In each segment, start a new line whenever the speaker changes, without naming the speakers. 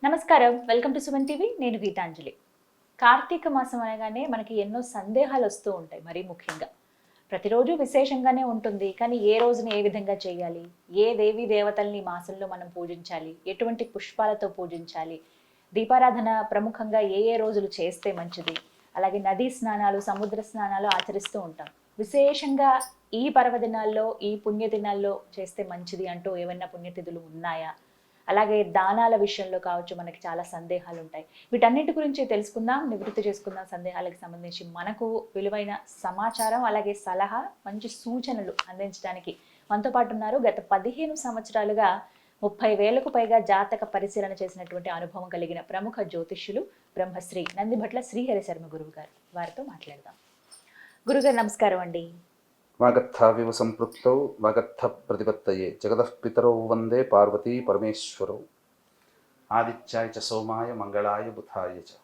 నమస్కారం, welcome to Suman TV. నేను గీతాంజలి. కార్తీక మాసం అనగానే మనకి ఎన్నో సందేహాలు వస్తూ ఉంటాయి. మరీ ముఖ్యంగా ప్రతిరోజు విశేషంగానే ఉంటుంది, కానీ ఏ రోజున ఏ విధంగా చేయాలి, ఏ దేవీ దేవతల్ని మాసంలో మనం పూజించాలి, ఎటువంటి పుష్పాలతో పూజించాలి, దీపారాధన ప్రముఖంగా ఏ ఏ రోజులు చేస్తే మంచిది, అలాగే నదీ స్నానాలు, సముద్ర స్నానాలు ఆచరిస్తూ ఉంటాం. విశేషంగా ఈ పర్వదినాల్లో, ఈ పుణ్యదినాల్లో చేస్తే మంచిది అంటూ ఏమైనా పుణ్యతిథులు ఉన్నాయా? అలాగే దానాల విషయంలో కావచ్చు, మనకి చాలా సందేహాలు ఉంటాయి. వీటన్నిటి గురించి తెలుసుకుందాం, నివృత్తి చేసుకుందాం. సందేహాలకు సంబంధించి మనకు విలువైన సమాచారం, అలాగే సలహా, మంచి సూచనలు అందించడానికి మనతో పాటు ఉన్నారు. గత 15 సంవత్సరాలుగా 30,000కు పైగా జాతక పరిశీలన చేసినటువంటి అనుభవం కలిగిన ప్రముఖ జ్యోతిష్యులు బ్రహ్మశ్రీ నందిభట్ల శ్రీహరి శర్మ గురువు గారు. వారితో మాట్లాడదాం. గురుగారు నమస్కారం అండి.
వాగర్థావివ సంపృక్తౌ వాగర్థ ప్రతిపత్తయే జగతః పితరౌ వందే పార్వతీ పరమేశ్వరౌ ఆదిత్యాయ చ సోమాయ మంగళాయ బుధాయ చ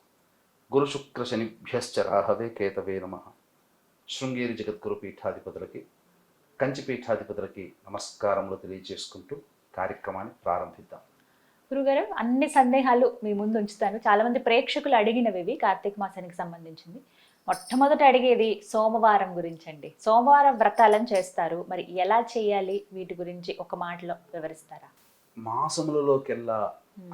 గురుశుక్ర శనిభ్యశ్చ రాహవే కేతవే నమః. శృంగేరి జగద్గురు పీఠాధిపతులకి, కంచి పీఠాధిపతులకి నమస్కారములు తెలియజేసుకుంటూ కార్యక్రమాన్ని ప్రారంభిద్దాం.
గురుగారు, అన్ని సందేహాలు మీ ముందు ఉంచుతాను. చాలా మంది ప్రేక్షకులు అడిగినవి కార్తీక మాసానికి సంబంధించింది. మొట్టమొదట అడిగేది సోమవారం గురించి అండి. సోమవారం వ్రతాలను చేస్తారు, మరి ఎలా చేయాలి, వీటి గురించి ఒక మాటలో వివరిస్తారా?
మాసములలోకెల్లా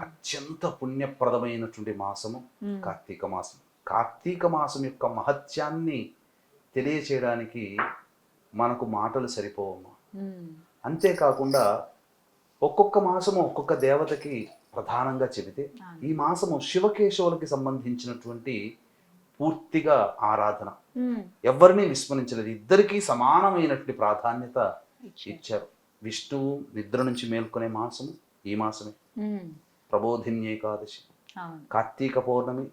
అత్యంత పుణ్యప్రదమైనటువంటి మాసము కార్తీక మాసం. కార్తీక మాసం యొక్క మహత్యాన్ని తెలియచేయడానికి మనకు మాటలు సరిపోవమ్మా. అంతేకాకుండా ఒక్కొక్క మాసము ఒక్కొక్క దేవతకి ప్రధానంగా చెబితే, ఈ మాసము శివకేశవులకి సంబంధించినటువంటి పూర్తిగా ఆరాధన. ఎవరిని విస్మరించలేదు, ఇద్దరికీ సమానమైనటువంటి ప్రాధాన్యత ఇచ్చారు. విష్ణువు నిద్ర నుంచి మేల్కొనే మాసము ఈ మాసమే. ప్రబోధిని ఏకాదశి, కార్తీక పౌర్ణమి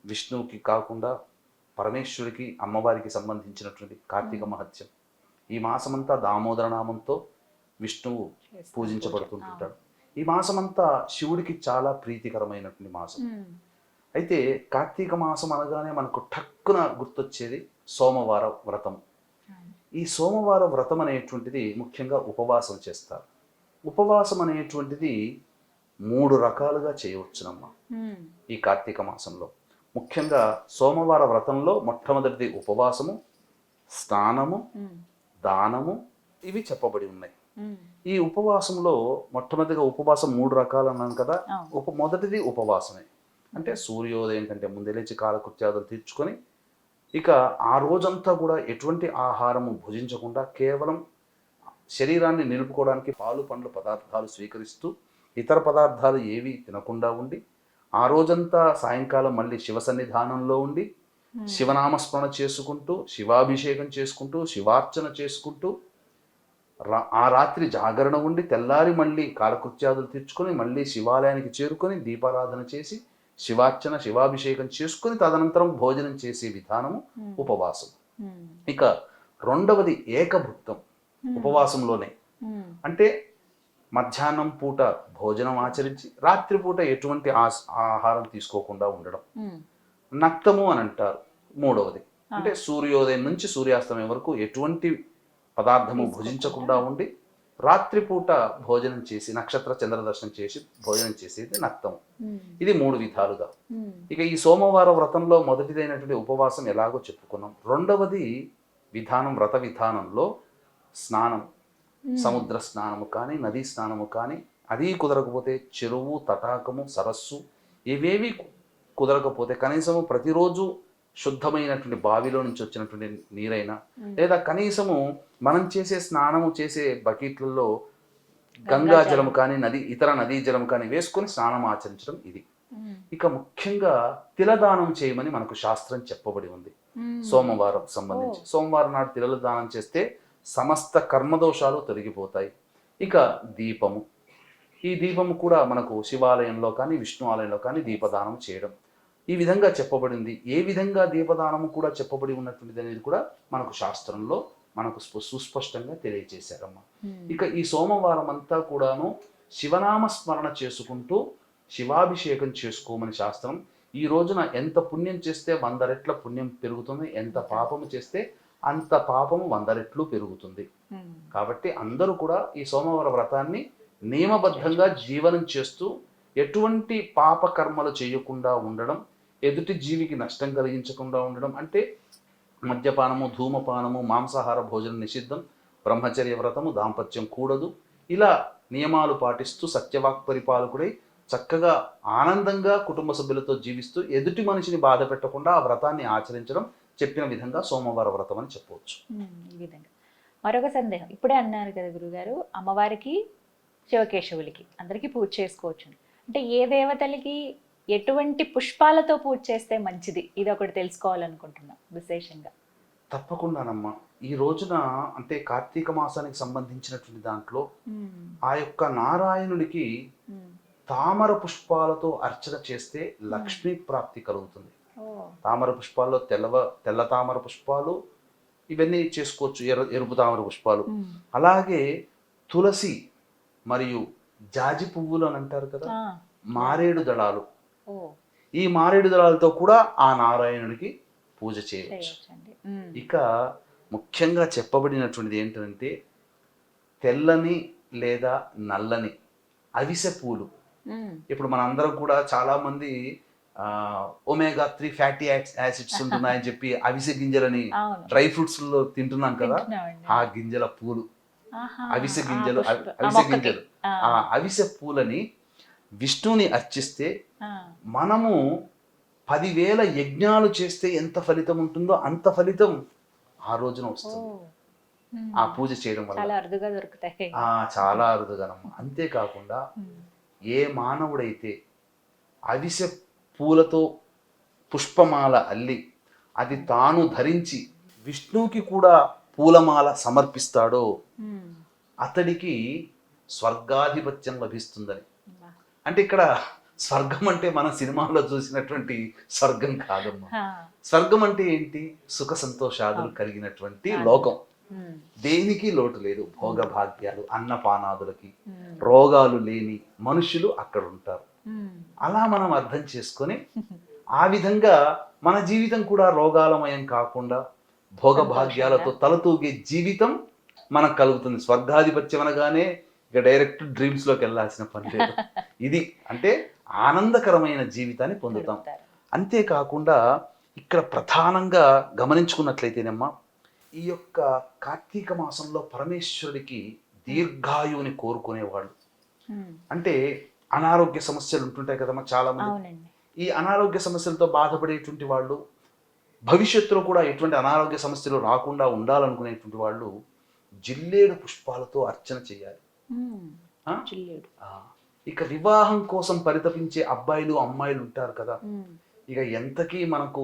విష్ణువుకి కాకుండా పరమేశ్వరికి, అమ్మవారికి సంబంధించినటువంటి కార్తీక మహత్యం. ఈ మాసమంతా దామోదర నామంతో విష్ణువు పూజించబడుతుంటాడు. ఈ మాసమంతా శివుడికి చాలా ప్రీతికరమైనటువంటి మాసం. అయితే కార్తీక మాసం అనగానే మనకు ఠక్కున గుర్తొచ్చేది సోమవార వ్రతం. ఈ సోమవార వ్రతం అనేటువంటిది ముఖ్యంగా ఉపవాసం చేస్తారు. ఉపవాసం అనేటువంటిది 3 రకాలుగా చేయవచ్చునమ్మా ఈ కార్తీక మాసంలో. ముఖ్యంగా సోమవార వ్రతంలో మొట్టమొదటిది ఉపవాసము, స్నానము, దానము, ఇవి చెప్పబడి ఉన్నాయి. ఈ ఉపవాసంలో మొట్టమొదటిగా ఉపవాసం 3 రకాలు అన్నాను కదా. మొదటిది ఉపవాసమే, అంటే సూర్యోదయం కంటే ముందే లేచి కాలకృత్యాదులు తీర్చుకొని, ఇక ఆ రోజంతా కూడా ఎటువంటి ఆహారము భుజించకుండా కేవలం శరీరాన్ని నిలుపుకోవడానికి పాలు పండ్ల పదార్థాలు స్వీకరిస్తూ ఇతర పదార్థాలు ఏవి తినకుండా ఉండి, ఆ రోజంతా సాయంకాలం మళ్ళీ శివ సన్నిధానంలో ఉండి శివనామస్మరణ చేసుకుంటూ, శివాభిషేకం చేసుకుంటూ, శివార్చన చేసుకుంటూ, ఆ రాత్రి జాగరణ ఉండి తెల్లారి మళ్ళీ కాలకృత్యాదులు తీర్చుకొని మళ్ళీ శివాలయానికి చేరుకొని దీపారాధన చేసి శివార్చన, శివాభిషేకం చేసుకుని తదనంతరం భోజనం చేసే విధానము ఉపవాసం. ఇక రెండవది ఏకభుక్తం. ఉపవాసంలోనే అంటే మధ్యాహ్నం పూట భోజనం ఆచరించి రాత్రిపూట ఎటువంటి ఆహారం తీసుకోకుండా ఉండడం. నక్తము అని అంటారు మూడవది. అంటే సూర్యోదయం నుంచి సూర్యాస్తమయం వరకు ఎటువంటి పదార్థము భుజించకుండా ఉండి రాత్రిపూట భోజనం చేసి నక్షత్ర చంద్ర దర్శనం చేసి భోజనం చేసేది నక్తము. ఇది 3 విధాలుగా. ఇక ఈ సోమవార వ్రతంలో మొదటిదైనటువంటి ఉపవాసం ఎలాగో చెప్పుకున్నాం. రెండవది విధానం, వ్రత విధానంలో స్నానం, సముద్ర స్నానము కానీ నదీ స్నానము కానీ, అది కుదరకపోతే చెరువు, తటాకము, సరస్సు, ఇవేవి కుదరకపోతే కనీసము ప్రతిరోజు శుద్ధమైనటువంటి బావిలో నుంచి వచ్చినటువంటి నీరైనా, లేదా కనీసము మనం చేసే స్నానము చేసే బకెట్లలో గంగా జలం కానీ ఇతర నదీ జలం కానీ వేసుకొని స్నానం ఆచరించడం ఇది. ఇక ముఖ్యంగా తిలదానం చేయమని మనకు శాస్త్రం చెప్పబడి ఉంది సోమవారం సంబంధించి. సోమవారం నాడు తిలల దానం చేస్తే సమస్త కర్మదోషాలు తొలగిపోతాయి. ఇక దీపము, ఈ దీపము కూడా మనకు శివాలయంలో కానీ విష్ణు ఆలయంలో కానీ దీపదానం చేయడం ఈ విధంగా చెప్పబడింది. ఏ విధంగా దీపదానము కూడా చెప్పబడి ఉన్నటువంటిది అనేది కూడా మనకు శాస్త్రంలో మనకు సుస్పష్టంగా తెలియజేశారమ్మా. ఇక ఈ సోమవారం అంతా కూడాను శివనామస్మరణ చేసుకుంటూ శివాభిషేకం చేసుకోమని శాస్త్రం. ఈ రోజున ఎంత పుణ్యం చేస్తే 100 రెట్ల పుణ్యం పెరుగుతుంది, ఎంత పాపము చేస్తే అంత పాపము 100 రెట్లు పెరుగుతుంది. కాబట్టి అందరూ కూడా ఈ సోమవార వ్రతాన్ని నియమబద్ధంగా జీవనం చేస్తూ ఎటువంటి పాప కర్మలు చేయకుండా ఉండడం, ఎదుటి జీవికి నష్టం కలిగించకుండా ఉండడం, అంటే మద్యపానము, ధూమపానము, మాంసాహార భోజనం నిషిద్ధం, బ్రహ్మచర్య వ్రతము, దాంపత్యం కూడదు, ఇలా నియమాలు పాటిస్తూ సత్యవాక్ పరిపాలకుడై చక్కగా ఆనందంగా కుటుంబ సభ్యులతో జీవిస్తూ ఎదుటి మనిషిని బాధ పెట్టకుండా ఆ వ్రతాన్ని ఆచరించడం చెప్పిన విధంగా సోమవార వ్రతం అని చెప్పవచ్చు.
ఈ విధంగా మరొక సందేహం, ఇప్పుడే అన్నారు కదా గురుగారు, అమ్మవారికి శివకేశవులకి అందరికీ పూజ చేసుకోవచ్చు అంటే ఏ దేవతలకి ఎటువంటి పుష్పాలతో పూజ చేస్తే మంచిది, ఇది ఒకటి తెలుసుకోవాలనుకుంటున్నాం విశేషంగా.
తప్పకుండానమ్మా. ఈ రోజున అంటే కార్తీక మాసానికి సంబంధించినటువంటి దాంట్లో ఆ యొక్క నారాయణుడికి తామర పుష్పాలతో అర్చన చేస్తే లక్ష్మీ ప్రాప్తి కలుగుతుంది. తామర పుష్పాల్లో తెల్ల తామర పుష్పాలు ఇవన్నీ చేసుకోవచ్చు, ఎరుపు తామర పుష్పాలు. అలాగే తులసి మరియు జాజి పువ్వులు అని అంటారు కదా, మారేడు దళాలు, ఈ మారేడు దళాలతో కూడా ఆ నారాయణుడికి పూజ చేయవచ్చు. ఇక ముఖ్యంగా చెప్పబడినటువంటిది ఏంటంటే తెల్లని లేదా నల్లని అవిసె పూలు. ఇప్పుడు మనందరం కూడా చాలా మంది ఒమేగా 3 ఫ్యాటీ యాసిడ్స్ ఉంటున్నాయని చెప్పి అవిసె గింజలని డ్రై ఫ్రూట్స్ లో తింటున్నాం కదా, ఆ గింజల పూలు, అవిసె గింజలు, ఆ అవిసె పూలని విష్ణుని అర్చిస్తే మనము 10,000 యజ్ఞాలు చేస్తే ఎంత ఫలితం ఉంటుందో అంత ఫలితం ఆ రోజున వస్తుంది ఆ పూజ చేయడం వల్ల. చాలా అరుదుగానమ్మా. అంతేకాకుండా ఏ మానవుడైతే అవిసె పూలతో పుష్పమాల అల్లి అది తాను ధరించి విష్ణువుకి కూడా పూలమాల సమర్పిస్తాడో అతడికి స్వర్గాధిపత్యం లభిస్తుందని. అంటే ఇక్కడ స్వర్గం అంటే మన సినిమాల్లో చూసినటువంటి స్వర్గం కాదమ్మా. స్వర్గం అంటే ఏంటి? సుఖ సంతోషాదులు కలిగినటువంటి లోకం, దేనికి లోటు లేదు, భోగభాగ్యాలు, అన్నపానాదులకి, రోగాలు లేని మనుషులు అక్కడ ఉంటారు. అలా మనం అర్థం చేసుకొని ఆ విధంగా మన జీవితం కూడా రోగాలమయం కాకుండా భోగభాగ్యాలతో తలతూగే జీవితం మనకు కలుగుతుంది. స్వర్గాధిపత్యం అనగానే ఇక డైరెక్ట్ డ్రీమ్స్ లోకి వెళ్ళాల్సిన పని లేదు. ఇది అంటే ఆనందకరమైన జీవితాన్ని పొందుతాం. అంతేకాకుండా ఇక్కడ ప్రధానంగా గమనించుకున్నట్లయితేనమ్మా, ఈ యొక్క కార్తీక మాసంలో పరమేశ్వరుడికి దీర్ఘాయువుని కోరుకునేవాళ్ళు. అంటే అనారోగ్య సమస్యలు ఉంటుంటాయి కదమ్మా చాలా మంది. ఈ అనారోగ్య సమస్యలతో బాధపడేటువంటి వాళ్ళు, భవిష్యత్తులో కూడా ఎటువంటి అనారోగ్య సమస్యలు రాకుండా ఉండాలనుకునేటువంటి వాళ్ళు జిల్లేడు పుష్పాలతో అర్చన చేయాలి. ఇక వివాహం కోసం పరితపించే అబ్బాయిలు అమ్మాయిలు ఉంటారు కదా, ఇక ఎంతకీ మనకు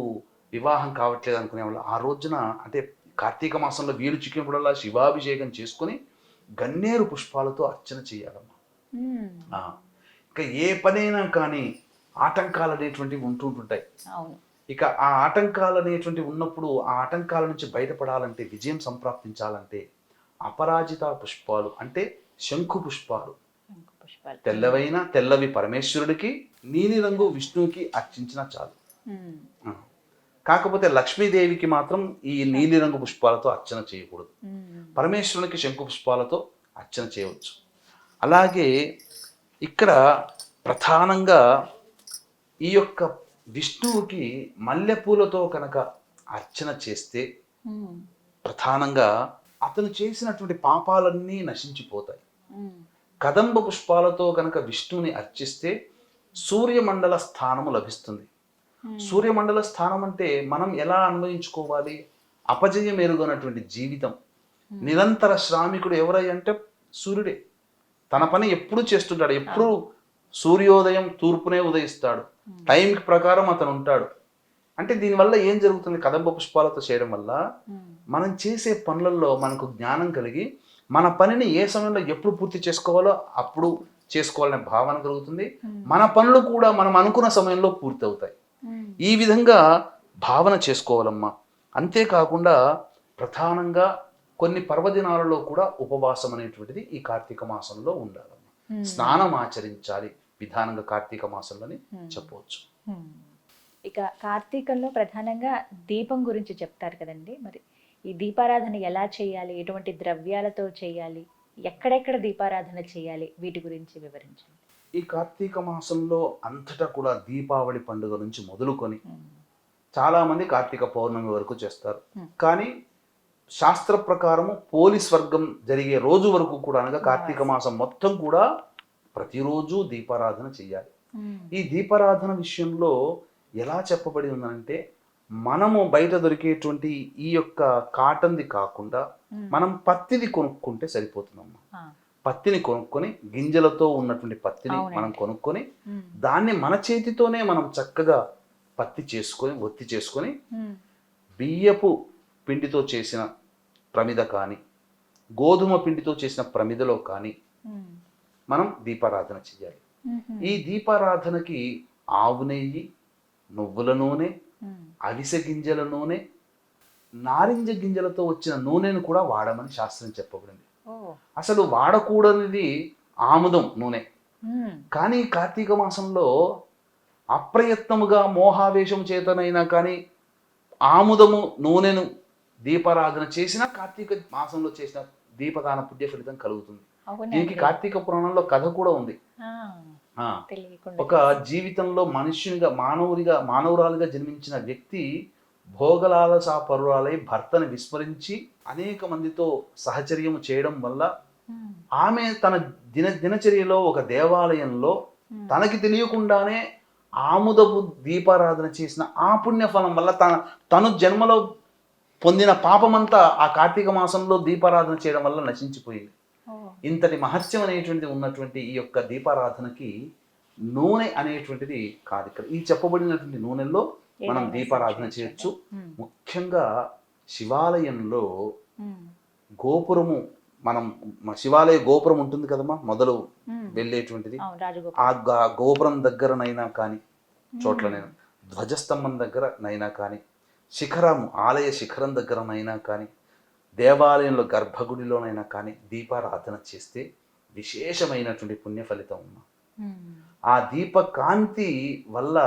వివాహం కావట్లేదు అనుకునే వాళ్ళు ఆ రోజున అంటే కార్తీక మాసంలో వీలు చిక్కినప్పుడల్లా శివాభిషేకం చేసుకుని గన్నేరు పుష్పాలతో అర్చన చేయాలమ్మా. ఇక ఏ పనైనా కానీ ఆటంకాలు అనేటువంటివి ఉంటుంటాయి. ఇక ఆ ఆటంకాలు అనేటువంటివి ఉన్నప్పుడు ఆ ఆటంకాల నుంచి బయటపడాలంటే, విజయం సంప్రాప్తించాలంటే అపరాజిత పుష్పాలు అంటే శంఖు పుష్పాలు, తెల్లవి పరమేశ్వరుడికి, నీలిరంగు విష్ణువుకి అర్చించిన చాలు. కాకపోతే లక్ష్మీదేవికి మాత్రం ఈ నీలిరంగు పుష్పాలతో అర్చన చేయకూడదు. పరమేశ్వరునికి శంఖు పుష్పాలతో అర్చన చేయవచ్చు. అలాగే ఇక్కడ ప్రధానంగా ఈ యొక్క విష్ణువుకి మల్లెపూలతో కనుక అర్చన చేస్తే ప్రధానంగా అతను చేసినటువంటి పాపాలన్నీ నశించిపోతాయి. కదంబ పుష్పాలతో కనుక విష్ణువుని అర్చిస్తే సూర్యమండల స్థానము లభిస్తుంది. సూర్యమండల స్థానం అంటే మనం ఎలా అన్వయించుకోవాలి? అపజయం ఎరుగనటువంటి జీవితం, నిరంతర శ్రామికుడు ఎవరై అంటే సూర్యుడే. తన పని ఎప్పుడు చేస్తుంటాడు, ఎప్పుడు సూర్యోదయం తూర్పునే ఉదయిస్తాడు, టైంకి ప్రకారం అతను ఉంటాడు. అంటే దీనివల్ల ఏం జరుగుతుంది? కదంబ పుష్పాలతో చేయడం వల్ల మనం చేసే పనులలో మనకు జ్ఞానం కలిగి మన పనిని ఏ సమయంలో ఎప్పుడు పూర్తి చేసుకోవాలో అప్పుడు చేసుకోవాలనే భావన కలుగుతుంది. మన పనులు కూడా మనం అనుకున్న సమయంలో పూర్తి అవుతాయి. ఈ విధంగా భావన చేసుకోవాలమ్మా. అంతేకాకుండా ప్రధానంగా కొన్ని పర్వదినాలలో కూడా ఉపవాసం అనేటువంటిది ఈ కార్తీక మాసంలో ఉండాలమ్మా. స్నానం ఆచరించాలి విధానంగా కార్తీక మాసంలోని చెప్పవచ్చు.
ఇక కార్తీకంలో ప్రధానంగా దీపం గురించి చెప్తారు కదండి, మరి ఈ దీపారాధన ఎలా చేయాలి, ఎటువంటి ద్రవ్యాలతో చేయాలి, ఎక్కడెక్కడ దీపారాధన చేయాలి, వీటి గురించి వివరించండి.
ఈ కార్తీక మాసంలో అంతటా కూడా దీపావళి పండుగ నుంచి మొదలుకొని చాలామంది కార్తీక పౌర్ణమి వరకు చేస్తారు. కానీ శాస్త్ర ప్రకారము పోలీస్ వర్గం జరిగే రోజు వరకు కూడా అనగా కార్తీక మాసం మొత్తం కూడా ప్రతిరోజు దీపారాధన చేయాలి. ఈ దీపారాధన విషయంలో ఎలా చెప్పబడి ఉందంటే, మనము బయట దొరికేటువంటి ఈ యొక్క కాటన్ది కాకుండా మనం పత్తిది కొనుక్కుంటే సరిపోతుందమ్మా. పత్తిని కొనుక్కొని, గింజలతో ఉన్నటువంటి పత్తిని మనం కొనుక్కొని, దాన్ని మన చేతితోనే మనం చక్కగా పత్తి చేసుకొని, ఒత్తి చేసుకొని, బియ్యపు పిండితో చేసిన ప్రమిద కానీ, గోధుమ పిండితో చేసిన ప్రమిదలో కానీ మనం దీపారాధన చేయాలి. ఈ దీపారాధనకి ఆవు నెయ్యి, నువ్వుల నూనె, అవిసె గింజల నూనె, నారింజ గింజలతో వచ్చిన నూనెను కూడా వాడమని శాస్త్రం చెప్పబడింది. అసలు వాడకూడనిది ఆముదం నూనె. కానీ కార్తీక మాసంలో అప్రయత్నముగా మోహావేశం చేతనైనా కానీ ఆముదము నూనెను దీపారాధన చేసిన కార్తీక మాసంలో చేసిన దీపదాన పుణ్య ఫలితం కలుగుతుంది. దీనికి కార్తీక పురాణంలో కథ కూడా ఉంది. ఒక జీవితంలో మనుష్యునిగా మానవురాలుగా జన్మించిన వ్యక్తి భోగలాలసా పరురాలై భర్తను విస్మరించి అనేక మందితో సహచర్యము చేయడం వల్ల ఆమె తన దినచర్యలో ఒక దేవాలయంలో తనకి తెలియకుండానే ఆముదపు దీపారాధన చేసిన ఆ పుణ్యఫలం వల్ల తను జన్మలో పొందిన పాపమంతా ఆ కార్తీక మాసంలో దీపారాధన చేయడం వల్ల నశించిపోయింది. ఇంతటి మహత్యం అనేటువంటిది ఉన్నటువంటి ఈ యొక్క దీపారాధనకి నూనె అనేటువంటిది కాదు. ఇక్కడ ఈ చెప్పబడినటువంటి నూనెల్లో మనం దీపారాధన చేయొచ్చు. ముఖ్యంగా శివాలయంలో గోపురము, మనం శివాలయ గోపురం ఉంటుంది కదమ్మా, మొదలు వెళ్ళేటువంటిది, ఆ గోపురం దగ్గరనైనా కానీ, చోట్లనైనా ధ్వజస్తంభం దగ్గరనైనా కానీ, శిఖరము ఆలయ శిఖరం దగ్గరనైనా కానీ, దేవాలయంలో గర్భగుడిలోనైనా కానీ దీపారాధన చేస్తే విశేషమైనటువంటి పుణ్య ఫలితం ఉన్నా. ఆ దీపకాంతి వల్ల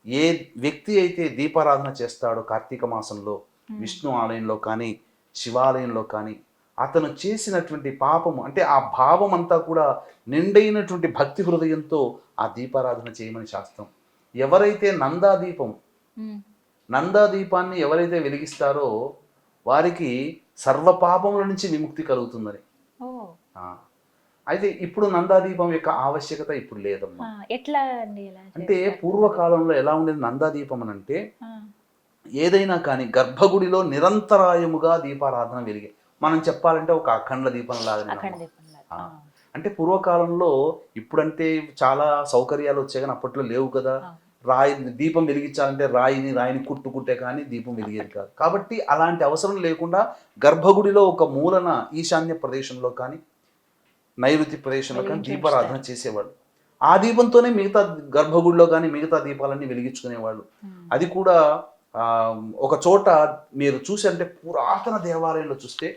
ఏ వ్యక్తి అయితే దీపారాధన చేస్తాడో కార్తీక మాసంలో విష్ణు ఆలయంలో కానీ శివాలయంలో కానీ, అతను చేసినటువంటి పాపము అంటే ఆ భావం అంతా కూడా నిండైనటువంటి భక్తి హృదయంతో ఆ దీపారాధన చేయమని శాస్త్రం. ఎవరైతే నందాదీపాన్ని ఎవరైతే వెలిగిస్తారో వారికి సర్వ పాపముల నుంచి విముక్తి కలుగుతుందని. అయితే ఇప్పుడు నందాదీపం యొక్క ఆవశ్యకత ఇప్పుడు లేదమ్మా.
ఎట్లా
అంటే పూర్వకాలంలో ఎలా ఉండేది నందాదీపం అని అంటే, ఏదైనా కానీ గర్భగుడిలో నిరంతరాయముగా దీపారాధన వెలిగే, మనం చెప్పాలంటే ఒక అఖండ దీపం లాగా. అంటే పూర్వకాలంలో ఇప్పుడంటే చాలా సౌకర్యాలు వచ్చాయి కానీ అప్పట్లో లేవు కదా. దీపం వెలిగించాలంటే రాయిని కుట్టుకుంటే కానీ దీపం వెలిగేది కాదు. కాబట్టి అలాంటి అవసరం లేకుండా గర్భగుడిలో ఒక మూలన ఈశాన్య ప్రదేశంలో కానీ నైరుతి ప్రదేశంలో కానీ దీపారాధన చేసేవాళ్ళు. ఆ దీపంతోనే మిగతా గర్భగుడిలో కానీ మిగతా దీపాలన్నీ వెలిగించుకునేవాళ్ళు. అది కూడా ఒక చోట మీరు చూసి, అంటే పురాతన దేవాలయంలో చూస్తే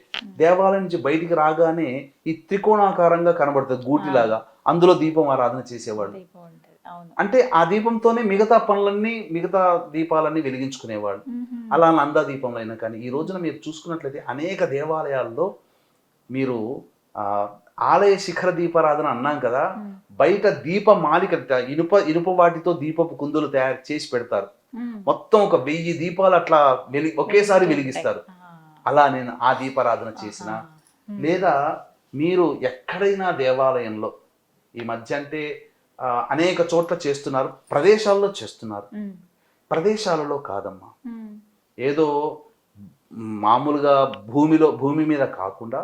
దేవాలయం నుంచి బయటికి రాగానే ఈ త్రికోణాకారంగా కనబడుతుంది గూటిలాగా, అందులో దీపం ఆరాధన చేసేవాళ్ళు. అంటే ఆ దీపంతోనే మిగతా దీపాలన్నీ వెలిగించుకునేవాళ్ళు. అలా నందా దీపంలో అయినా కానీ ఈ రోజున మీరు చూసుకున్నట్లయితే అనేక దేవాలయాల్లో మీరు ఆలయ శిఖర దీపారాధన అన్నాం కదా, బయట దీప మాలిక ఇనుప వాటితో దీపపు కుందులు తయారు చేసి పెడతారు. మొత్తం ఒక 1000 దీపాలు అట్లా ఒకేసారి వెలిగిస్తారు. అలా నేను ఆ దీపారాధన చేసిన, లేదా మీరు ఎక్కడైనా దేవాలయంలో ఈ మధ్య అంటే అనేక చోట్ల చేస్తున్నారు, ప్రదేశాల్లో చేస్తున్నారు. ప్రదేశాలలో కాదమ్మా, ఏదో మామూలుగా భూమి మీద కాకుండా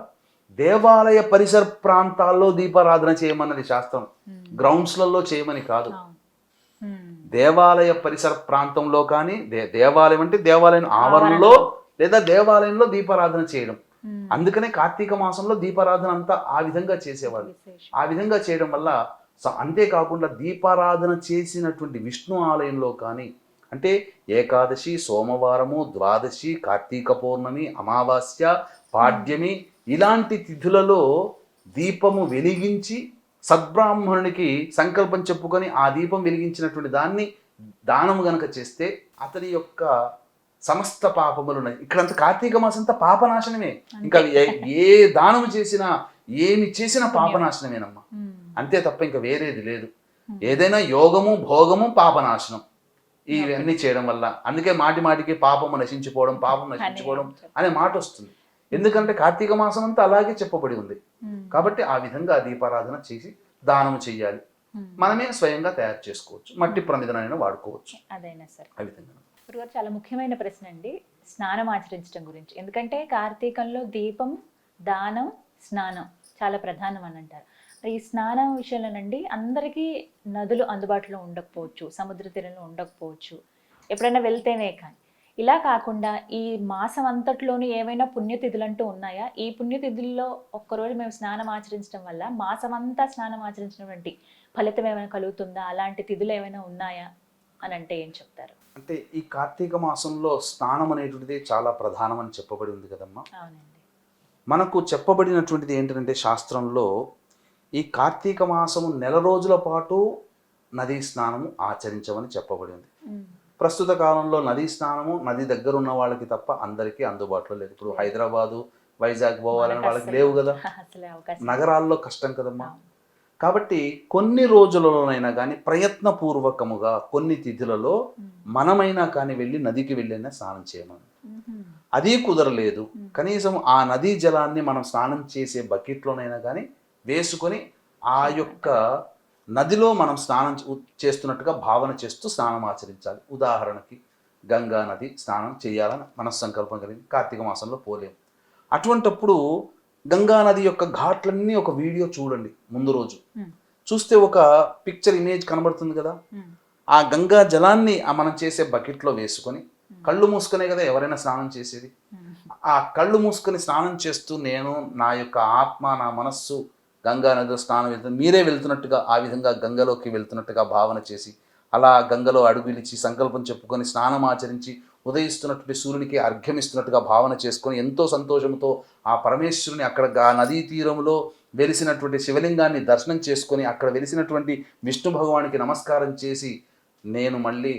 దేవాలయ పరిసర ప్రాంతాల్లో దీపారాధన చేయమన్నది శాస్త్రం. గ్రౌండ్స్లలో చేయమని కాదు. దేవాలయ పరిసర ప్రాంతంలో కానీ, దేవాలయం అంటే దేవాలయం ఆవరణలో లేదా దేవాలయంలో దీపారాధన చేయడం. అందుకనే కార్తీక మాసంలో దీపారాధన అంతా ఆ విధంగా చేసేవాళ్ళు. ఆ విధంగా చేయడం వల్ల అంతేకాకుండా దీపారాధన చేసినటువంటి విష్ణు ఆలయంలో కానీ, అంటే ఏకాదశి, సోమవారము, ద్వాదశి, కార్తీక పౌర్ణమి, అమావాస్య, పాడ్యమి ఇలాంటి తిథులలో దీపము వెలిగించి సద్బ్రాహ్మణునికి సంకల్పం చెప్పుకొని ఆ దీపం వెలిగించినటువంటి దాన్ని దానము గనక చేస్తే అతని యొక్క సమస్త పాపములు, ఇక్కడంతా కార్తీక మాసం అంతా పాపనాశనమే. ఇంకా ఏ దానము చేసినా ఏమి చేసినా పాపనాశనమేనమ్మా. అంతే తప్ప ఇంకా వేరేది లేదు. ఏదైనా యోగము భోగము పాపనాశనం ఇవన్నీ చేయడం వల్ల, అందుకే మాటి మాటికి పాపము నశించిపోవడం పాపం నశించుకోవడం అనే మాట వస్తుంది. ఎందుకంటే కార్తీక మాసం అంతా అలాగే చెప్పబడి ఉంది. కాబట్టి ఆ విధంగా దీపారాధన చేసి దానం చెయ్యాలి. మనమే స్వయంగా తయారు చేసుకోవచ్చు, మట్టి ప్రమిదనైనా వాడుకోవచ్చు.
అదైనా సరే
ఆ విధంగా
గురుగారు, చాలా ముఖ్యమైన ప్రశ్న అండి స్నానం ఆచరించడం గురించి. ఎందుకంటే కార్తీకంలో దీపం, దానం, స్నానం చాలా ప్రధానం అని అంటారు. మరి ఈ స్నానం విషయంలోనండి అందరికీ నదులు అందుబాటులో ఉండకపోవచ్చు, సముద్ర తీరంలో ఉండకపోవచ్చు, ఎప్పుడైనా వెళ్తేనే కానీ. ఇలా కాకుండా ఈ మాసం అంతట్లోనూ ఏమైనా పుణ్యతిథులు అంటూ ఉన్నాయా? ఈ పుణ్యతిథుల్లో ఒక్కరోజు మేము స్నానం ఆచరించడం వల్ల మాసం అంతా స్నానం ఆచరించినటువంటి ఫలితం ఏమైనా కలుగుతుందా? అలాంటి తిథులు ఏమైనా ఉన్నాయా అని అంటే ఏం చెప్తారు?
అంటే ఈ కార్తీక మాసంలో స్నానం అనేటువంటిది చాలా ప్రధానమని చెప్పబడి ఉంది కదమ్మా.
అవునండి.
మనకు చెప్పబడినటువంటిది ఏంటంటే శాస్త్రంలో ఈ కార్తీక మాసము నెల రోజుల పాటు నదీ స్నానము ఆచరించమని చెప్పబడి ఉంది. ప్రస్తుత కాలంలో నదీ స్నానము నది దగ్గర ఉన్న వాళ్ళకి తప్ప అందరికీ అందుబాటులో లేదు. ఇప్పుడు హైదరాబాదు, వైజాగ్ పోవాలని వాళ్ళకి లేవు కదా, నగరాల్లో కష్టం కదమ్మా. కాబట్టి కొన్ని రోజులలోనైనా కానీ ప్రయత్నపూర్వకముగా కొన్ని తిథులలో మనమైనా కానీ వెళ్ళి నదికి వెళ్ళైనా స్నానం చేయమని. అది కుదరలేదు, కనీసం ఆ నదీ జలాన్ని మనం స్నానం చేసే బకెట్లోనైనా కానీ వేసుకొని ఆ యొక్క నదిలో మనం స్నానం చేస్తున్నట్టుగా భావన చేస్తూ స్నానం ఆచరించాలి. ఉదాహరణకి గంగా నది స్నానం చేయాలని మనస్సంకల్పం కలిగి కార్తీక మాసంలో పోలేము. అటువంటప్పుడు గంగా నది యొక్క ఘాట్లన్నీ ఒక వీడియో చూడండి. ముందు రోజు చూస్తే ఒక పిక్చర్ ఇమేజ్ కనబడుతుంది కదా. ఆ గంగా జలాన్ని మనం చేసే బకెట్లో వేసుకొని కళ్ళు మూసుకునే కదా ఎవరైనా స్నానం చేసేది. ఆ కళ్ళు మూసుకొని స్నానం చేస్తూ నేను నా యొక్క ఆత్మ, నా మనస్సు గంగా నదిలో స్నానం వెళ్తుంది, మీరే వెళ్తున్నట్టుగా ఆ విధంగా గంగలోకి వెళ్తున్నట్టుగా భావన చేసి అలా గంగలో అడుగులిచి సంకల్పం చెప్పుకొని స్నానం ఆచరించి ఉదయిస్తున్నటువంటి సూర్యునికి అర్ఘ్యమిస్తున్నట్టుగా భావన చేసుకొని ఎంతో సంతోషంతో ఆ పరమేశ్వరుని అక్కడ ఆ నదీ తీరంలో వెలిసినటువంటి శివలింగాన్ని దర్శనం చేసుకొని అక్కడ వెలిసినటువంటి విష్ణు భగవానికి నమస్కారం చేసి నేను మళ్ళీ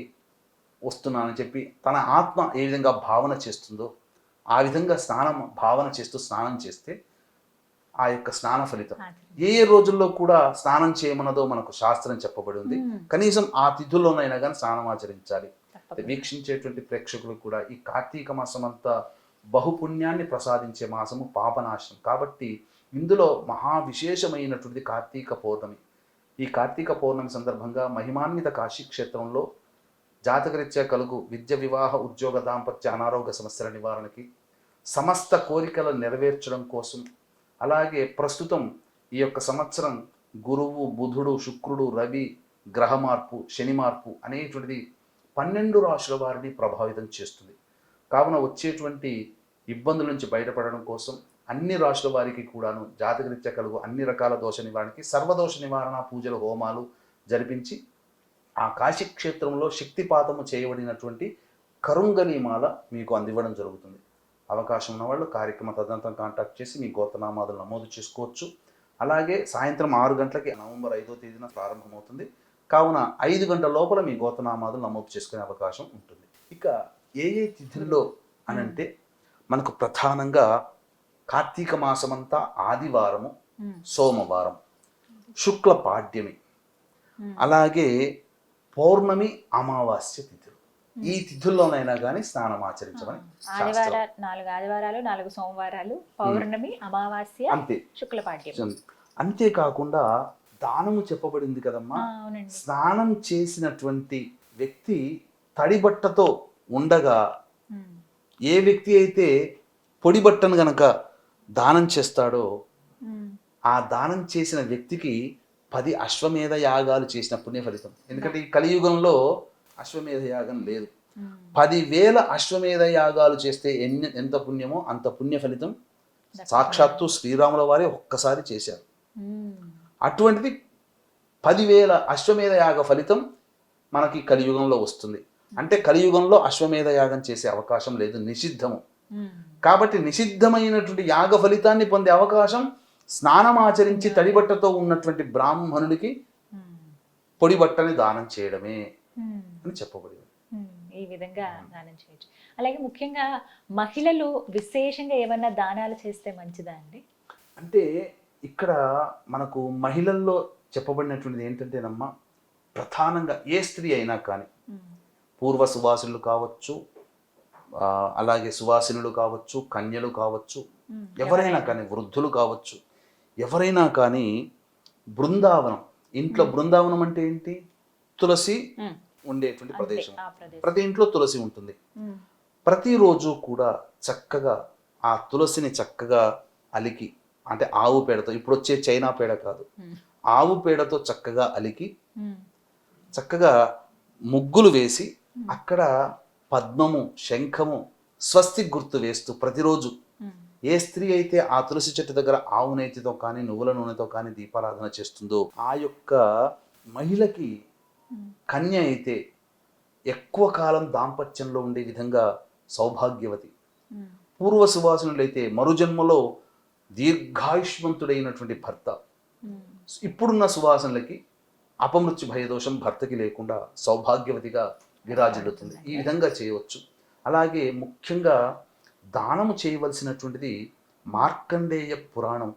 వస్తున్నానని చెప్పి తన ఆత్మ ఏ విధంగా భావన చేస్తుందో ఆ విధంగా భావన చేస్తూ స్నానం చేస్తే ఆ యొక్క స్నాన ఫలితం ఏ రోజుల్లో కూడా స్నానం చేయమన్నదో మనకు శాస్త్రం చెప్పబడి ఉంది. కనీసం ఆ తిథుల్లోనైనా కానీ స్నానం ఆచరించాలి. వీక్షించేటువంటి ప్రేక్షకులు కూడా ఈ కార్తీక మాసం అంతా బహుపుణ్యాన్ని ప్రసాదించే మాసము, పాపనాశనం. కాబట్టి ఇందులో మహా విశేషమైనటువంటి కార్తీక పౌర్ణమి. ఈ కార్తీక పౌర్ణమి సందర్భంగా మహిమాన్విత కాశీ క్షేత్రంలో జాతకరీత్యా కలుగు విద్య, వివాహ, ఉద్యోగ, దాంపత్య, అనారోగ్య సమస్యల నివారణకి, సమస్త కోరికలు నెరవేర్చడం కోసం, అలాగే ప్రస్తుతం ఈ యొక్క సంవత్సరం గురువు, బుధుడు, శుక్రుడు, రవి గ్రహ మార్పు, శని మార్పు అనేటువంటిది 12 రాశుల వారిని ప్రభావితం చేస్తుంది. కావున వచ్చేటువంటి ఇబ్బందుల నుంచి బయటపడడం కోసం అన్ని రాశుల వారికి కూడాను జాతకరీత్యా కలుగు అన్ని రకాల దోష నివారణకి సర్వదోష నివారణ పూజలు, హోమాలు జరిపించి ఆ కాశీ క్షేత్రంలో శక్తిపాతము చేయబడినటువంటి కరుంగలీమాల మీకు అందివ్వడం జరుగుతుంది. అవకాశం ఉన్న వాళ్ళు కార్యక్రమ తదనంతరం కాంటాక్ట్ చేసి మీ గోత్రనామాదులు నమోదు చేసుకోవచ్చు. అలాగే సాయంత్రం 6 గంటలకి నవంబర్ 5వ తేదీన ప్రారంభమవుతుంది. కావున 5 గంటల లోపల మీ గోత్రనామాదులు నమోదు చేసుకునే అవకాశం ఉంటుంది. ఇక ఏ తిథుల్లో అనంటే మనకు ప్రధానంగా కార్తీక మాసమంతా ఆదివారము, సోమవారం, శుక్ల పాడ్యమి, అలాగే పౌర్ణమి, అమావాస్య తిథులు. ఈ తిథుల్లోనైనా కానీ స్నానం ఆచరించమని
ఆదివారాలు, 4 ఆదివారాలు, 4 సోమవారాలు, పౌర్ణమి, అమావాస్య,
అంతే,
శుక్లపాడ్యం.
అంతేకాకుండా దానము చెప్పబడింది కదమ్మా. స్నానం చేసినటువంటి వ్యక్తి తడి బట్టతో ఉండగా ఏ వ్యక్తి అయితే పొడి బట్టను గనక దానం చేస్తాడో ఆ దానం చేసిన వ్యక్తికి 10 అశ్వమేధ యాగాలు చేసిన పుణ్య ఫలితం. ఎందుకంటే ఈ కలియుగంలో అశ్వమేధ యాగం లేదు. 10,000 అశ్వమేధ యాగాలు చేస్తే ఎంత పుణ్యమో అంత పుణ్య ఫలితం సాక్షాత్తు శ్రీరాముల వారే ఒక్కసారి చేశారు. అటువంటిది 10,000 అశ్వమేధ యాగ ఫలితం మనకి కలియుగంలో వస్తుంది. అంటే కలియుగంలో అశ్వమేధ యాగం చేసే అవకాశం లేదు, నిషిద్ధము. కాబట్టి నిషిద్ధమైనటువంటి యాగ ఫలితాన్ని పొందే అవకాశం స్నానం ఆచరించి తడిబట్టతో ఉన్నటువంటి బ్రాహ్మణుడికి పొడి బట్టని దానం చేయడమే అని చెప్పబడింది.
ఈ విధంగా దానం చేయొచ్చు. అలాగే ముఖ్యంగా మహిళలు విశేషంగా ఏమన్నా దానాలు చేస్తే మంచిదా అండి?
అంటే ఇక్కడ మనకు మహిళల్లో చెప్పబడినటువంటిది ఏంటంటేనమ్మా, ప్రధానంగా ఏ స్త్రీ అయినా కానీ, పూర్వ సువాసినులు కావచ్చు, అలాగే సువాసినులు కావచ్చు, కన్యలు కావచ్చు, ఎవరైనా కానీ, వృద్ధులు కావచ్చు, ఎవరైనా కానీ బృందావనం, ఇంట్లో బృందావనం అంటే ఏంటి? తులసి ఉండేటువంటి ప్రదేశం. ప్రతి ఇంట్లో తులసి ఉంటుంది. ప్రతిరోజు కూడా చక్కగా ఆ తులసిని చక్కగా అలికి, అంటే ఆవు పేడతో, ఇప్పుడు వచ్చే చైనా పేడ కాదు, ఆవు పేడతో చక్కగా అలికి చక్కగా ముగ్గులు వేసి అక్కడ పద్మము, శంఖము, స్వస్తి గుర్తు వేస్తూ ప్రతిరోజు ఏ స్త్రీ అయితే ఆ తులసి చెట్టు దగ్గర ఆవు నేతితో కానీ, నువ్వుల నూనెతో కానీ దీపారాధన చేస్తుందో, ఆ యొక్క మహిళకి, కన్య అయితే ఎక్కువ కాలం దాంపత్యంలో ఉండే విధంగా సౌభాగ్యవతి. పూర్వ సువాసనులైతే మరుజన్మలో దీర్ఘాయుష్మంతుడైనటువంటి భర్త. ఇప్పుడున్న సువాసనలకి అపమృత్యు భయదోషం భర్తకి లేకుండా సౌభాగ్యవతిగా విరాజిల్లుతుంది. ఈ విధంగా చేయవచ్చు. అలాగే ముఖ్యంగా దానము చేయవలసినటువంటిది మార్కండేయ పురాణం.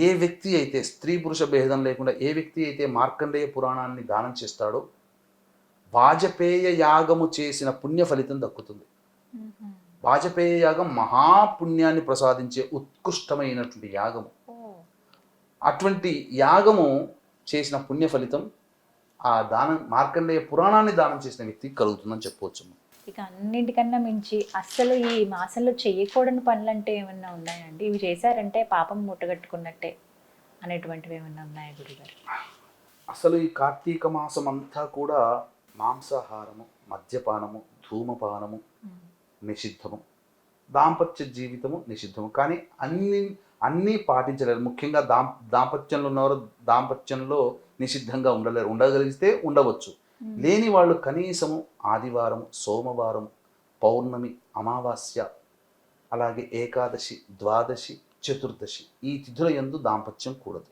ఏ వ్యక్తి అయితే, స్త్రీ పురుష భేదం లేకుండా ఏ వ్యక్తి అయితే మార్కండేయ పురాణాన్ని దానం చేస్తాడో వాజపేయ యాగము చేసిన పుణ్య ఫలితం దక్కుతుంది. వాజపేయ యాగం మహాపుణ్యాన్ని ప్రసాదించే ఉత్కృష్టమైనటువంటి యాగము. అటువంటి యాగము చేసిన పుణ్య ఫలితం ఆ దానం, మార్కండేయ పురాణాన్ని దానం చేసిన వ్యక్తికి కలుగుతుందని చెప్పవచ్చు.
ఇక అన్నింటికన్నా మించి అస్సలు ఈ మాసంలో చేయకూడని పనులు అంటే ఏమన్నా ఉన్నాయండి? ఇవి చేశారంటే పాపం మూటగట్టుకున్నట్టే అనేటువంటివి ఏమన్నా ఉన్నాయా గురుగారు?
అసలు ఈ కార్తీక మాసం అంతా కూడా మాంసాహారము, మద్యపానము, ధూమపానము నిషిద్ధము, దాంపత్య జీవితము నిషిద్ధము. కానీ అన్నీ పాటించలేరు. ముఖ్యంగా దాంపత్యంలో ఉన్నవారు దాంపత్యంలో నిషిద్ధంగా ఉండలేరు. ఉండగలిగితే ఉండవచ్చు. లేని వాళ్ళు కనీసము ఆదివారము, సోమవారం, పౌర్ణమి, అమావాస్య, అలాగే ఏకాదశి, ద్వాదశి, చతుర్దశి, ఈ తిథుల యందు దాంపత్యం కూడదు.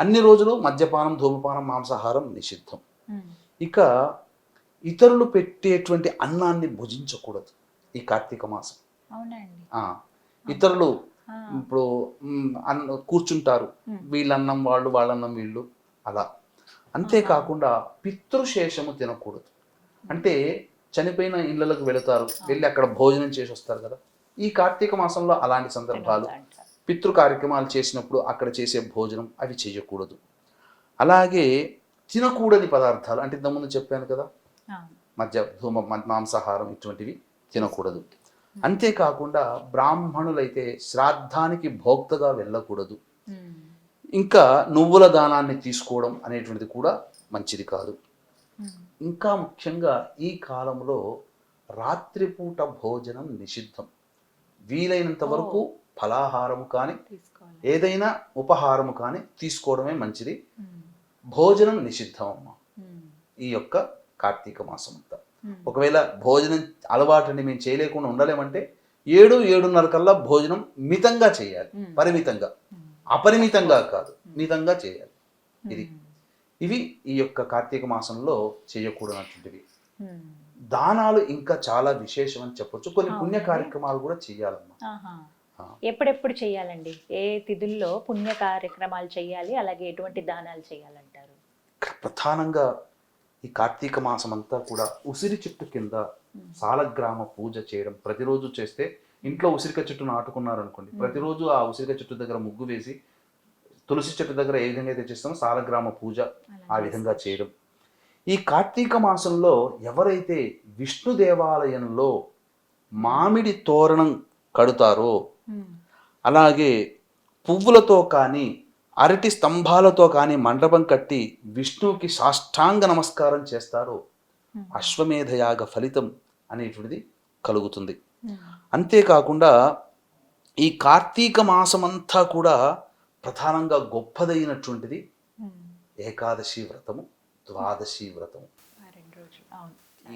అన్ని రోజులు మద్యపానం, ధూమపానం, మాంసాహారం నిషిద్ధం. ఇక ఇతరులు పెట్టేటువంటి అన్నాన్ని భుజించకూడదు ఈ కార్తీక మాసం. ఇతరులు ఇప్పుడు కూర్చుంటారు, వీళ్ళన్నం వాళ్ళు, వాళ్ళన్నం వీళ్ళు, అలా. అంతేకాకుండా పితృశేషము తినకూడదు. అంటే చనిపోయిన ఇళ్ళకు వెళతారు, వెళ్ళి అక్కడ భోజనం చేసి వస్తారు కదా. ఈ కార్తీక మాసంలో అలాంటి సందర్భాలు, పితృ కార్యక్రమాలు చేసినప్పుడు అక్కడ చేసే భోజనం అవి చేయకూడదు. అలాగే తినకూడని పదార్థాలు అంటే ఇంతకుముందు చెప్పాను కదా, మాంసాహారం ఇటువంటివి తినకూడదు. అంతేకాకుండా బ్రాహ్మణులైతే శ్రాద్ధానికి భోక్తగా వెళ్ళకూడదు. ఇంకా నువ్వుల దానాన్ని తీసుకోవడం అనేటువంటిది కూడా మంచిది కాదు. ఇంకా ముఖ్యంగా ఈ కాలంలో రాత్రిపూట భోజనం నిషిద్ధం. వీలైనంత వరకు ఫలాహారము కానీ ఏదైనా ఉపహారము కానీ తీసుకోవడమే మంచిది. భోజనం నిషిద్ధం అమ్మ ఈ యొక్క కార్తీక మాసం అంతా. ఒకవేళ భోజనం అలవాటుని మేము చేయలేకుండా ఉండలేమంటే 7-7:30 కల్లా భోజనం మితంగా చేయాలి. పరిమితంగా, అపరిమితంగా కాదు, మితంగా చేయాలి. ఇవి ఈ యొక్క కార్తీక మాసంలో చేయకూడనటువంటివి. దానాలు ఇంకా చాలా విశేషం అని చెప్పొచ్చు. కొన్ని పుణ్య కార్యక్రమాలు కూడా చేయాలమ్మా.
ఎప్పుడెప్పుడు చేయాలండి? ఏ తిథుల్లో పుణ్య కార్యక్రమాలు చేయాలి, అలాగే ఎటువంటి దానాలు చేయాలంటారు?
ప్రధానంగా ఈ కార్తీక మాసం అంతా కూడా ఉసిరి చెట్టు కింద సాలగ్రామ పూజ చేయడం. ప్రతిరోజు చేస్తే, ఇంట్లో ఉసిరిక చెట్టు నాటుకున్నారనుకోండి, ప్రతిరోజు ఆ ఉసిరిక చెట్టు దగ్గర ముగ్గు వేసి, తులసి చెట్టు దగ్గర ఏ విధంగా అయితే చేస్తామో సాలగ్రామ పూజ ఆ విధంగా చేయడం. ఈ కార్తీక మాసంలో ఎవరైతే విష్ణు దేవాలయంలో మామిడి తోరణం కడుతారో, అలాగే పువ్వులతో కానీ అరటి స్తంభాలతో కానీ మండపం కట్టి విష్ణువుకి సాష్టాంగ నమస్కారం చేస్తారో అశ్వమేధయాగ ఫలితం అనేటువంటిది కలుగుతుంది. అంతేకాకుండా ఈ కార్తీక మాసమంతా కూడా ప్రధానంగా గొప్పదైనటువంటిది ఏకాదశి వ్రతము, ద్వాదశి వ్రతము.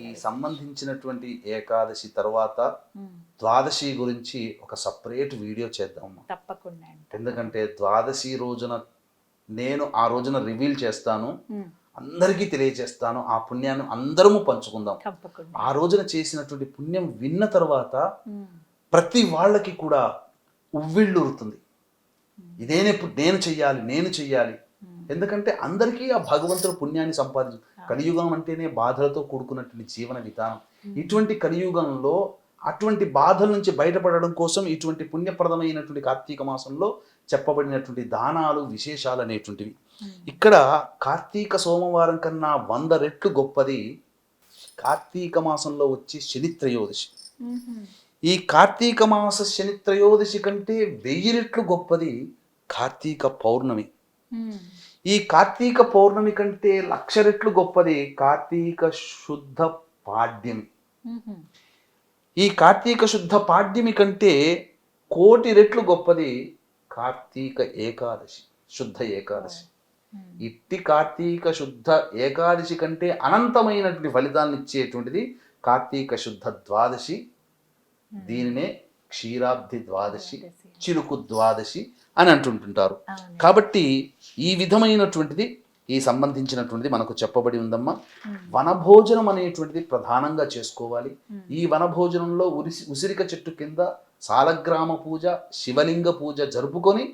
ఈ సంబంధించినటువంటి ఏకాదశి తర్వాత ద్వాదశి గురించి ఒక సపరేట్ వీడియో చేద్దాం
తప్పకుండా.
ఎందుకంటే ద్వాదశి రోజున నేను ఆ రోజున రివీల్ చేస్తాను, అందరికీ తెలియజేస్తాను. ఆ పుణ్యాన్ని అందరము పంచుకుందాం. ఆ రోజున చేసినటువంటి పుణ్యం విన్న తర్వాత ప్రతి వాళ్ళకి కూడా ఉవ్విళ్ళూరుతుంది. ఇదేనే నేను చెయ్యాలి. ఎందుకంటే అందరికీ ఆ భగవంతుడు పుణ్యాన్ని సంపాదించు. కలియుగం అంటేనే బాధలతో కూడుకున్నటువంటి జీవన విధానం. ఇటువంటి కలియుగంలో అటువంటి బాధల నుంచి బయటపడడం కోసం ఇటువంటి పుణ్యప్రదమైనటువంటి కార్తీక మాసంలో చెప్పబడినటువంటి దానాలు విశేషాలు అనేటువంటివి. ఇక్కడ కార్తీక సోమవారం కన్నా 100 రెట్లు గొప్పది కార్తీక మాసంలో వచ్చే శని త్రయోదశి. ఈ కార్తీక మాస శని త్రయోదశి కంటే 1000 రెట్లు గొప్పది కార్తీక పౌర్ణమి. ఈ కార్తీక పౌర్ణమి కంటే 1,00,000 రెట్లు గొప్పది కార్తీక శుద్ధ పాడ్యమి. ఈ కార్తీక శుద్ధ పాడ్యమి కంటే 1,00,00,000 రెట్లు గొప్పది కార్తీక ఏకాదశి, శుద్ధ ఏకాదశి. ఇట్టి కార్తీక శుద్ధ ఏకాదశి కంటే అనంతమైనటువంటి ఫలితాలను ఇచ్చేటువంటిది కార్తీక శుద్ధ ద్వాదశి. దీనినే క్షీరాబ్ది ద్వాదశి, చిలుకు ద్వాదశి అని అంటుంటుంటారు. కాబట్టి ఈ విధమైనటువంటిది ఈ సంబంధించినటువంటిది మనకు చెప్పబడి ఉందమ్మా. వనభోజనం అనేటువంటిది ప్రధానంగా చేసుకోవాలి. ఈ వనభోజనంలో ఉసిరిక చెట్టు కింద సాలగ్రామ పూజ, శివలింగ పూజ జరుపుకొని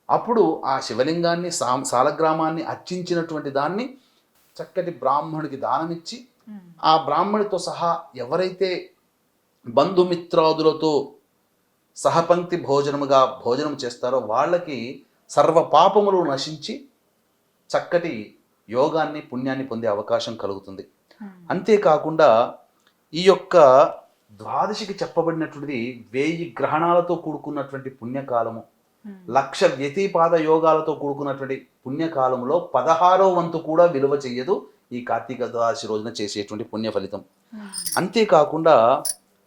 అప్పుడు ఆ శివలింగాన్ని సాలగ్రామాన్ని అర్చించినటువంటి దాన్ని చక్కటి బ్రాహ్మణుడికి దానమిచ్చి ఆ బ్రాహ్మణితో సహా ఎవరైతే బంధుమిత్రాదులతో సహపంక్తి భోజనముగా భోజనం చేస్తారో వాళ్ళకి సర్వ పాపములు నశించి చక్కటి యోగాన్ని పుణ్యాన్ని పొందే అవకాశం కలుగుతుంది. అంతేకాకుండా ఈ యొక్క ద్వాదశికి చెప్పబడినటువంటిది 1000 గ్రహణాలతో కూడుకున్నటువంటి పుణ్యకాలము, 1,00,000 వ్యతిపాద యోగాలతో కూడుకున్నటువంటి పుణ్యకాలంలో 16వ వంతు కూడా విలువ చెయ్యదు ఈ కార్తీక ద్వాదశి రోజున చేసేటువంటి పుణ్య ఫలితం. అంతేకాకుండా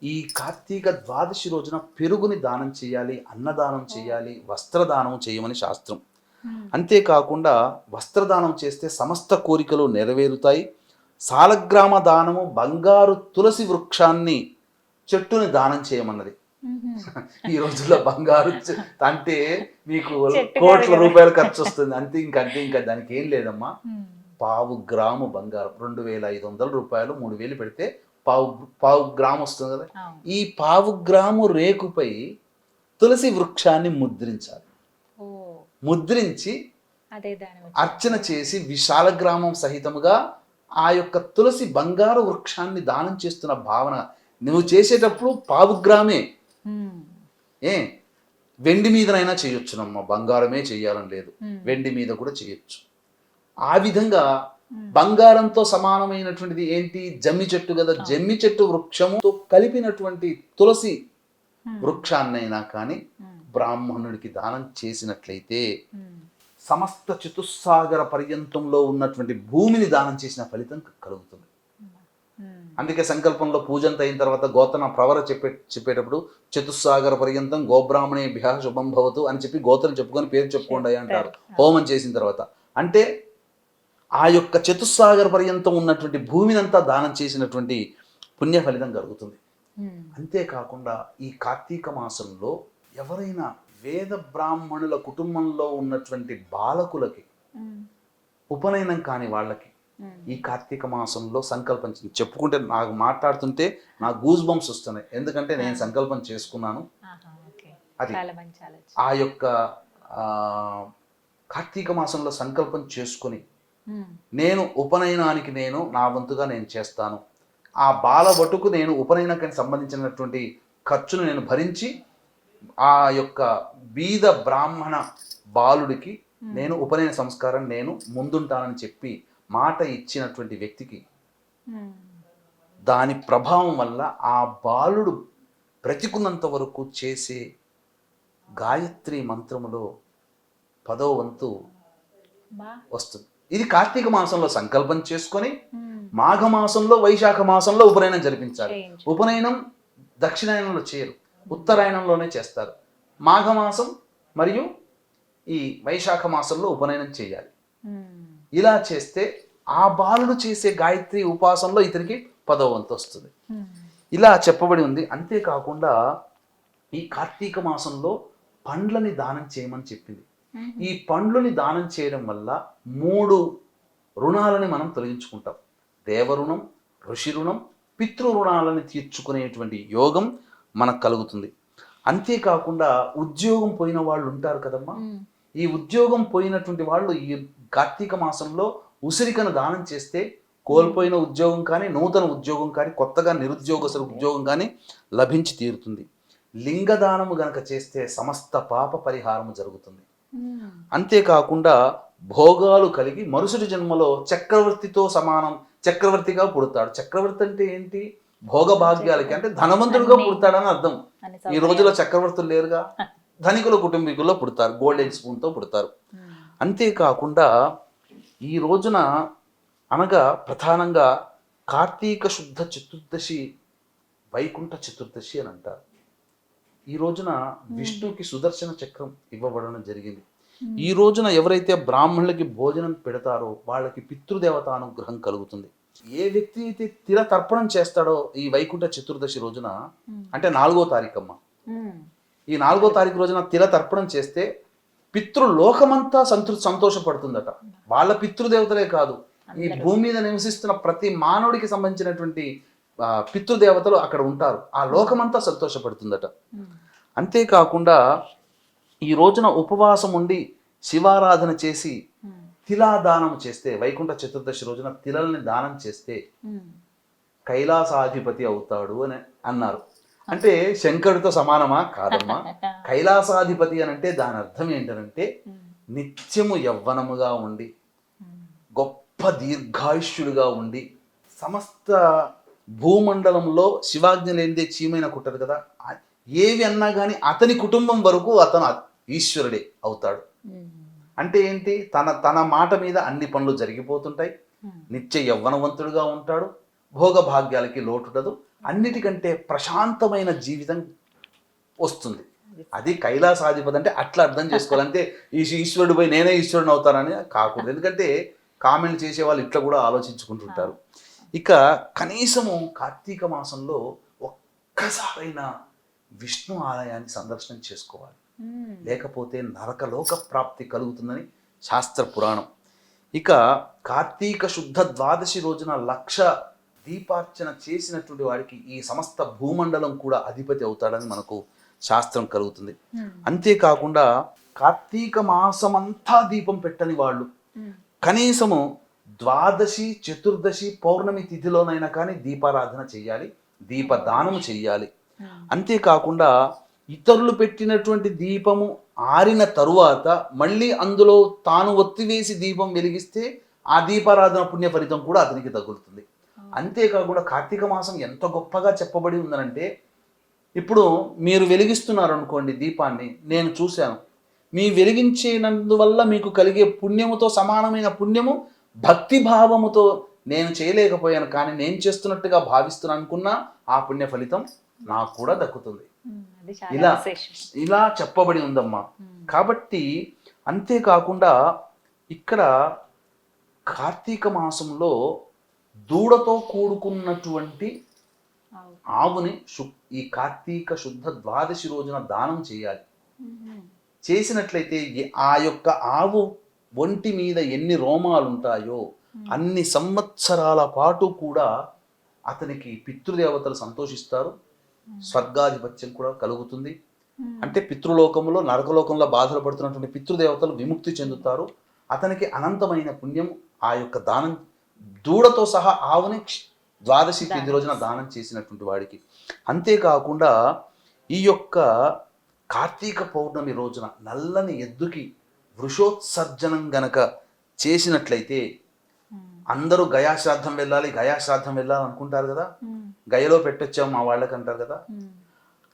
ఈ కార్తీక ద్వాదశి రోజున పెరుగుని దానం చేయాలి, అన్నదానం చేయాలి, వస్త్రదానం చేయమని శాస్త్రం. అంతేకాకుండా వస్త్రదానం చేస్తే సమస్త కోరికలు నెరవేరుతాయి. సాలగ్రామ దానము బంగారు తులసి వృక్షాన్ని చెట్టుని దానం చేయమన్నది. ఈ రోజుల్లో బంగారు అంటే మీకు కోట్ల రూపాయలు ఖర్చు వస్తుంది. అంతే ఇంకా దానికి ఏం లేదమ్మా. 1/4 గ్రాము బంగారం 2,500 రూపాయలు 3,000 పెడితే పావు గ్రాము వస్తుంది కదా. ఈ 1/4 గ్రాము రేకుపై తులసి వృక్షాన్ని ముద్రించాలి. ముద్రించి అర్చన చేసి విశాల గ్రామం సహితముగా ఆ యొక్క తులసి బంగారు వృక్షాన్ని దానం చేస్తున్న భావన నువ్వు చేసేటప్పుడు 1/4 గ్రామే. వెండి మీదనైనా చేయొచ్చునమ్మా, బంగారమే చెయ్యాలని లేదు, వెండి మీద కూడా చేయొచ్చు. ఆ విధంగా బంగారంతో సమానమైనటువంటిది ఏంటి? జమ్మి చెట్టు కదా. జమ్మి చెట్టు వృక్షముతో కలిపినటువంటి తులసి వృక్షాన్నైనా కానీ బ్రాహ్మణుడికి దానం చేసినట్లయితే సమస్త చతుస్సాగర పర్యంతంలో ఉన్నటువంటి భూమిని దానం చేసిన ఫలితం కలుగుతుంది. అందుకే సంకల్పంలో పూజంత అయిన తర్వాత గోతన ప్రవర చెప్పేటప్పుడు చతుస్సాగర పర్యంతం గోబ్రాహ్మణేభ్యః శుభం భవతు అని చెప్పి గోత్రం చెప్పుకొని పేరు చెప్పుకోండి అంటారు హోమం చేసిన తర్వాత. అంటే ఆ యొక్క చతుస్సాగర పర్యంతం ఉన్నటువంటి భూమిని అంతా దానం చేసినటువంటి పుణ్య ఫలితం కలుగుతుంది. అంతేకాకుండా ఈ కార్తీక మాసంలో ఎవరైనా వేద బ్రాహ్మణుల కుటుంబంలో ఉన్నటువంటి బాలకులకి ఉపనయనం కాని వాళ్ళకి ఈ కార్తీక మాసంలో సంకల్పం చెప్పుకుంటే నాకు మాట్లాడుతుంటే నాకు గూస్ బంప్స్ వస్తున్నాయి. ఎందుకంటే నేను సంకల్పం చేసుకున్నాను. అది ఆ యొక్క కార్తీక మాసంలో సంకల్పం చేసుకుని నేను ఉపనయనానికి నా వంతుగా నేను చేస్తాను. ఆ బాలవటుకు నేను ఉపనయనానికి సంబంధించినటువంటి ఖర్చును నేను భరించి ఆ యొక్క బీద బ్రాహ్మణ బాలుడికి నేను ఉపనయన సంస్కారం నేను ముందుంటానని చెప్పి మాట ఇచ్చినటువంటి వ్యక్తికి దాని ప్రభావం వల్ల ఆ బాలుడు బ్రతికున్నంత వరకు చేసే గాయత్రి మంత్రములో 10వ వంతు వస్తుంది. ఇది కార్తీక మాసంలో సంకల్పం చేసుకొని మాఘమాసంలో వైశాఖ మాసంలో ఉపనయనం జరిపించాలి. ఉపనయనం దక్షిణాయనంలో చేయరు, ఉత్తరాయణంలోనే చేస్తారు. మాఘమాసం మరియు ఈ వైశాఖ మాసంలో ఉపనయనం చేయాలి. ఇలా చేస్తే ఆ బాలుడు చేసే గాయత్రి ఉపాసనలో ఇతనికి 10వ వంతు వస్తుంది. ఇలా చెప్పబడి ఉంది. అంతేకాకుండా ఈ కార్తీక మాసంలో పండ్లని దానం చేయమని చెప్పింది. ఈ పండ్లని దానం చేయడం వల్ల 3 రుణాలని మనం తొలగించుకుంటాం. దేవరుణం, ఋషి రుణం, పితృ రుణాలని తీర్చుకునేటువంటి యోగం మనకు కలుగుతుంది. అంతేకాకుండా ఉద్యోగం పోయిన వాళ్ళు ఉంటారు కదమ్మా. ఈ ఉద్యోగం పోయినటువంటి వాళ్ళు ఈ కార్తీక మాసంలో ఉసిరికను దానం చేస్తే కోల్పోయిన ఉద్యోగం కానీ నూతన ఉద్యోగం కానీ కొత్తగా నిరుద్యోగస్తుల ఉద్యోగం కానీ లభించి తీరుతుంది. లింగదానము గనక చేస్తే సమస్త పాప పరిహారము జరుగుతుంది. అంతేకాకుండా భోగాలు కలిగి మరుసటి జన్మలో చక్రవర్తితో సమానం చక్రవర్తిగా పుడతాడు. చక్రవర్తి అంటే ఏంటి? భోగభాగ్యాలకి అంటే ధనవంతుడుగా పుడతాడని అర్థం. ఈ రోజులో చక్రవర్తులు లేరుగా, ధనికుల కుటుంబీకుల్లో పుడతారు, గోల్డెన్ స్పూన్తో పుడతారు. అంతేకాకుండా ఈ రోజున అనగా ప్రధానంగా కార్తీక శుద్ధ చతుర్దశి వైకుంఠ చతుర్దశి అని అంటారు. ఈ రోజున విష్ణుకి సుదర్శన చక్రం ఇవ్వబడడం జరిగింది. ఈ రోజున ఎవరైతే బ్రాహ్మణులకి భోజనం పెడతారో వాళ్ళకి పితృదేవత అనుగ్రహం కలుగుతుంది. ఏ వ్యక్తి అయితే తిల తర్పణం చేస్తాడో ఈ వైకుంఠ చతుర్దశి రోజున, అంటే 4వ తారీఖు అమ్మ, ఈ 4వ తారీఖు రోజున తిల తర్పణం చేస్తే పితృలోకమంతా సంతోషపడుతుందట. వాళ్ళ పితృదేవతలే కాదు, ఈ భూమి మీద నివసిస్తున్న ప్రతి మానవుడికి సంబంధించినటువంటి పితృదేవతలు అక్కడ ఉంటారు. ఆ లోకమంతా సంతోషపడుతుందట. అంతేకాకుండా ఈ రోజున ఉపవాసం ఉండి శివారాధన చేసి తిలాదానం చేస్తే, వైకుంఠ చతుర్దశి రోజున తిలల్ని దానం చేస్తే కైలాసాధిపతి అవుతాడు అని అన్నారు. అంటే శంకరుడితో సమానమా? కాదమ్మా. కైలాసాధిపతి అని అంటే దాని అర్థం ఏంటంటే నిత్యము యవ్వనముగా ఉండి గొప్ప దీర్ఘాయుష్యుడిగా ఉండి సమస్త భూమండలంలో శివాజ్ఞ లేనిదే చీమైన కుట్టదు కదా, ఏవి అన్నా కానీ అతని కుటుంబం వరకు అతను ఈశ్వరుడే అవుతాడు. అంటే ఏంటి? తన మాట మీద అన్ని పనులు జరిగిపోతుంటాయి, నిత్య యవ్వనవంతుడుగా ఉంటాడు, భోగభాగ్యాలకి లోటుండదు, అన్నిటికంటే ప్రశాంతమైన జీవితం వస్తుంది. అది కైలాసాధిపతి అంటే అట్లా అర్థం చేసుకోవాలి. అంటే ఈ ఈశ్వరుడు పోయి నేనే ఈశ్వరుని అవుతానని కాకూడదు. ఎందుకంటే కామెంట్ చేసే వాళ్ళు ఇట్లా కూడా ఆలోచించుకుంటుంటారు. ఇక కనీసము కార్తీక మాసంలో ఒక్కసారైనా విష్ణు ఆలయాన్ని సందర్శనం చేసుకోవాలి, లేకపోతే నరకలోక ప్రాప్తి కలుగుతుందని శాస్త్ర పురాణం. ఇక కార్తీక శుద్ధ ద్వాదశి రోజున 1,00,000 దీపార్చన చేసినటువంటి వాడికి ఈ సమస్త భూమండలం కూడా అధిపతి అవుతాడని మనకు శాస్త్రం కలుగుతుంది. అంతేకాకుండా కార్తీక మాసమంతా దీపం పెట్టని వాళ్ళు కనీసము ద్వాదశి, చతుర్దశి, పౌర్ణమి తిథిలోనైనా కానీ దీపారాధన చెయ్యాలి, దీపదానము చెయ్యాలి. అంతేకాకుండా ఇతరులు పెట్టినటువంటి దీపము ఆరిన తరువాత మళ్ళీ అందులో తాను ఒత్తివేసి దీపం వెలిగిస్తే ఆ దీపారాధన పుణ్య ఫలితం కూడా అతనికి తగులుతుంది. అంతేకాకుండా కార్తీక మాసం ఎంత గొప్పగా చెప్పబడి ఉందనంటే, ఇప్పుడు మీరు వెలిగిస్తున్నారు అనుకోండి దీపాన్ని, నేను చూశాను, మీ వెలిగించేనందువల్ల మీకు కలిగే పుణ్యముతో సమానమైన పుణ్యము భక్తి భావముతో నేను చేయలేకపోయాను, కానీ నేను చేస్తున్నట్టుగా భావిస్తున్నాను అనుకున్నా ఆ పుణ్య ఫలితం నాకు కూడా దక్కుతుంది. ఇలా చెప్పబడి ఉందమ్మా. కాబట్టి అంతేకాకుండా ఇక్కడ కార్తీక మాసంలో దూడతో కూడుకున్నటువంటి ఆవుని ఈ కార్తీక శుద్ధ ద్వాదశి రోజున దానం చేయాలి. చేసినట్లయితే ఆ యొక్క ఆవు ఒంటి మీద ఎన్ని రోమాలు ఉంటాయో అన్ని సంవత్సరాల పాటు కూడా అతనికి పితృదేవతలు సంతోషిస్తారు, స్వర్గాధిపత్యం కూడా కలుగుతుంది. అంటే పితృలోకంలో నరకలోకంలో బాధలు పడుతున్నటువంటి పితృదేవతలు విముక్తి చెందుతారు. అతనికి అనంతమైన పుణ్యం ఆ యొక్క దానం, దూడతో సహా ఆవుని ద్వాదశి తిథి రోజున దానం చేసినటువంటి వాడికి. అంతేకాకుండా ఈ యొక్క కార్తీక పౌర్ణమి రోజున నల్లని ఎద్దుకి వృషోత్సర్జనం గనక చేసినట్లయితే, అందరూ గయాశ్రాద్ధం వెళ్ళాలి అనుకుంటారు కదా, గయలో పెట్టొచ్చాం మా వాళ్ళకి అంటారు కదా,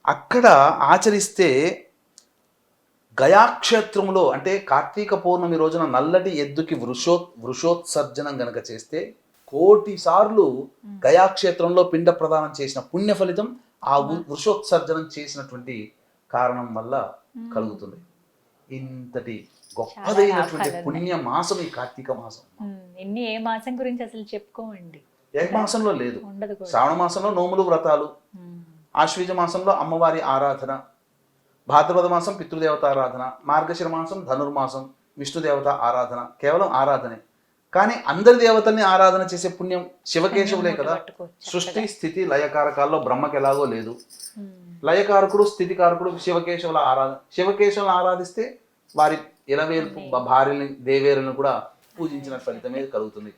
అక్కడ ఆచరిస్తే గయాక్షేత్రంలో అంటే కార్తీక పౌర్ణమి రోజున నల్లటి ఎద్దుకి వృషోత్సర్జనం గనక చేస్తే 1,000,000 సార్లు గయాక్షేత్రంలో పిండ ప్రదానం చేసిన పుణ్య ఫలితం ఆ వృషోత్సర్జనం చేసినటువంటి కారణం వల్ల కలుగుతుంది. ఇంతటి గొప్పదైనటువంటి పుణ్య మాసం ఈ కార్తీక మాసం.
ఏ మాసం గురించి అసలు చెప్పుకోండి.
ఏ మాసంలో లేదు. శ్రావణ మాసంలో నోములు, వ్రతాలు, ఆశ్వీజ మాసంలో అమ్మవారి ఆరాధన, భాద్రపద మాసం పితృదేవత ఆరాధన, మార్గశిర మాసం ధనుర్మాసం విష్ణుదేవత ఆరాధన, కేవలం ఆరాధనే. కానీ అందరి దేవతల్ని ఆరాధన చేసే పుణ్యం శివకేశవులే కదా. సృష్టి స్థితి లయకారకాల్లో బ్రహ్మకి ఎలాగో లేదు, లయకారకుడు స్థితికారకుడు శివకేశవుల ఆరాధన. శివకేశవులను ఆరాధిస్తే వారి ఇలవేల్పు భార్యని దేవేరులను కూడా పూజించిన ఫలితమే కలుగుతుంది.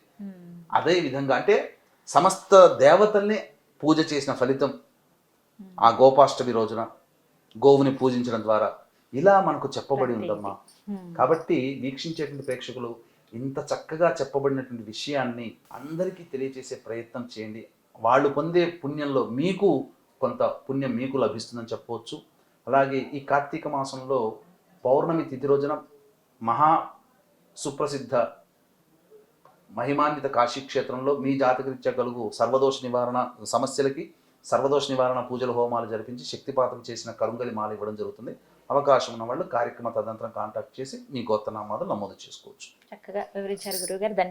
అదే విధంగా అంటే సమస్త దేవతల్ని పూజ చేసిన ఫలితం ఆ గోపాష్టమి రోజున గోవుని పూజించడం ద్వారా ఇలా మనకు చెప్పబడి ఉందమ్మా. కాబట్టి వీక్షించేటువంటి ప్రేక్షకులు ఇంత చక్కగా చెప్పబడినటువంటి విషయాన్ని అందరికీ తెలియజేసే ప్రయత్నం చేయండి. వాళ్ళు పొందే పుణ్యంలో మీకు కొంత పుణ్యం మీకు లభిస్తుందని చెప్పవచ్చు. అలాగే ఈ కార్తీక మాసంలో పౌర్ణమి తిథి రోజున మహా సుప్రసిద్ధ మహిమాన్విత కాశీక్షేత్రంలో మీ జాతకరీత్యా కలుగు సర్వదోష నివారణ సమస్యలకి సర్వదోష నివారణ పూజలు హోమాలు జరిపించి శక్తిపాతం చేసిన కరుంగలి మాల ఇవ్వడం జరుగుతుంది. అవకాశం ఉన్న వాళ్ళు కార్యక్రమ తదనంతరం కాంటాక్ట్ చేసి మీ గోత్రనామాలు నమోదు చేసుకోవచ్చు.
చక్కగా వివరించారు గురువుగారు.